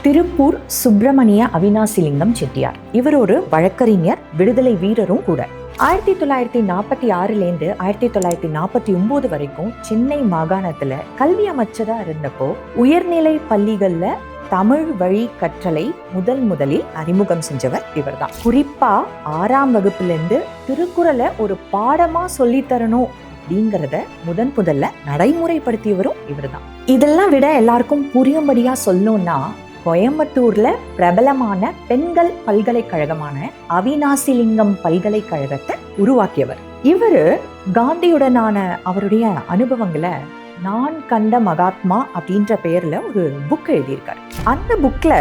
திருப்பூர் சுப்பிரமணிய அவினாசிலிங்கம் செட்டியார். இவர் ஒரு வழக்கறிஞர், விடுதலை வீரரும் கூட. 1946 1949 வரைக்கும் சென்னை மாகாணத்துல கல்வி அமைச்சரா இருந்தப்போ உயர்நிலை பள்ளிகள்ல தமிழ் வழி கற்றலை முதலில் அறிமுகம் செஞ்சவர் இவர்தான். குறிப்பா 6ஆம் வகுப்புல இருந்து திருக்குறளை ஒரு பாடமா சொல்லி தரணும் அப்படிங்கிறத முதல்ல நடைமுறைப்படுத்தியவரும் இவர்தான். இதெல்லாம் விட எல்லாருக்கும் புரியும்படியா சொல்லணும்னா, கோயம்புத்தூர்ல பிரபலமான பெண்கள் பல்கலைக்கழகமான அவினாசிலிங்கம் பல்கலைக்கழகத்தை உருவாக்கியவர். இவரு காந்தியுடனான அவருடைய அனுபவங்களை நான் கண்ட மகாத்மா அப்படின்ற பெயர்ல ஒரு புக் எழுதியிருக்காரு. அந்த புக்ல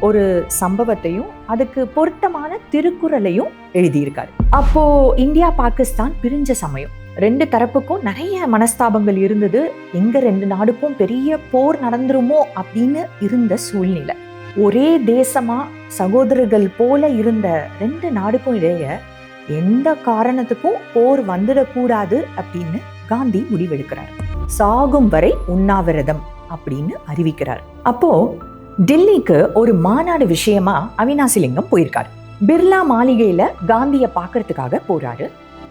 ஒரு சம்பவத்தையும் அதுக்கு பொருத்தமான திருக்குறளையும் எழுதியிருக்காரு. அப்போ இந்தியா பாகிஸ்தான் பிரிஞ்ச சமயம், 2 தரப்புக்கும் நிறைய மனஸ்தாபங்கள் இருந்தது. எங்க 2 நாடுக்கும் பெரிய போர் நடந்துருமோ அப்படின்னு இருந்த சூழ்நிலை. ஒரே தேசமா சகோதரர்கள் போல இருந்த 2 நாடுக்கும் இடையே எந்த காரணத்துக்கும் போர் வந்துடக்கூடாது அப்படின்னு காந்தி முடிவெடுக்கிறார். சாகும் வரை உண்ணாவிரதம் அப்படின்னு அறிவிக்கிறார். அப்போ டெல்லிக்கு ஒரு மாநாடு விஷயமா அவினாசிலிங்கம் போயிருக்காரு. பிர்லா மாளிகையில காந்திய பாக்குறதுக்காக போறாரு.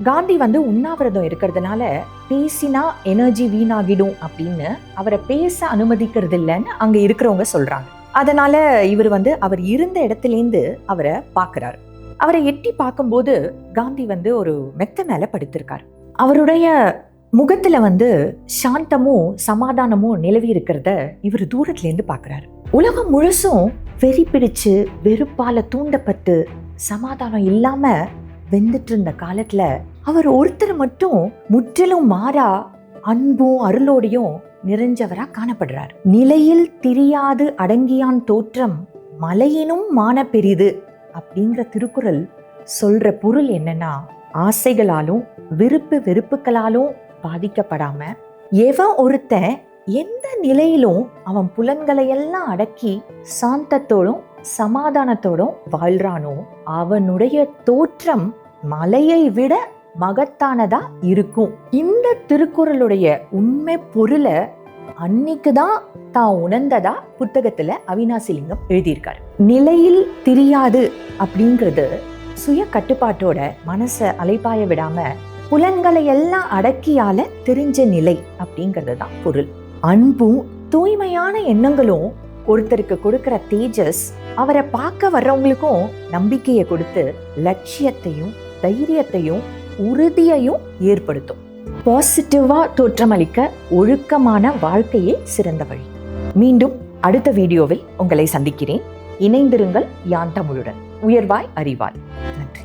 காந்தி உண்ணாவிரதம் இருக்கிறதுனால பேசினா எனர்ஜி வீணாகிடும் அப்படின்னு அவரை பேச அனுமதிக்கிறது இல்லைன்னு அங்க இருக்கிறவங்க சொல்றாங்க. அதனால இவர் அவர் இருந்த இடத்துலேருந்து அவரை பார்க்கிறாரு. அவரை எட்டி பார்க்கும்போது காந்தி ஒரு மெத்த மேல படுத்திருக்காரு. அவருடைய முகத்துல சாந்தமும் சமாதானமும் நிலவி இருக்கிறத இவர் தூரத்துல இருந்து பார்க்கிறாரு. உலகம் முழுசும் வெறி பிடிச்சு வெறுப்பால தூண்டப்பட்டு சமாதானம் இல்லாம வெந்துட்டு இருந்த காலத்துல அவர் ஒருத்தர் மட்டும் முற்றிலும் மாறா அன்பும் அருளோடையும் நிறைஞ்சவரா காணப்படுறார். நிலையில் திரியாது அடங்கியான் தோற்றம் மலையினும் மான பெரிது அப்படிங்கிற திருக்குறள் சொல்ற பொருள் என்னன்னா, ஆசைகளாலும் வெறுப்புகளாலும் பாதிக்கப்படாம எவன் ஒருத்தன் எந்த நிலையிலும் அவன் புலன்களையெல்லாம் அடக்கி சாந்தத்தோடும் சமாதானத்தோடும் வாழ்றானோ அவனுடைய தோற்றம் மலையை விட மகத்தானதா இருக்கும். இந்த திருக்குறளுடைய உண்மை பொருளை அன்னைக்குதான் தான் உணர்ந்ததா புத்தகத்துல அவினாசிலிங்கம் எழுதியிருக்காரு. நிலையில் திரியாது அப்படிங்கிறது சுய கட்டுப்பாட்டோட மனசை அலைப்பாய விடாம புலன்களை எல்லாம் அடக்கியால தெரிஞ்ச நிலை அப்படிங்கிறது தான் பொருள். அன்பும் தூய்மையான எண்ணங்களும் ஒருத்தருக்கு கொடுக்கிற தேஜஸ் அவரை பார்க்க வர்றவங்களுக்கும் நம்பிக்கையை கொடுத்து லட்சியத்தையும் தைரியத்தையும் உறுதியையும் ஏற்படுத்தும். பாசிட்டிவா தோற்றமளிக்க ஒழுக்கமான வாழ்க்கையே சிறந்த வழி. மீண்டும் அடுத்த வீடியோவில் உங்களை சந்திக்கிறேன். இணைந்திருங்கள் யான் தமிழுடன். உயர்வாய் அறிவாய். நன்றி.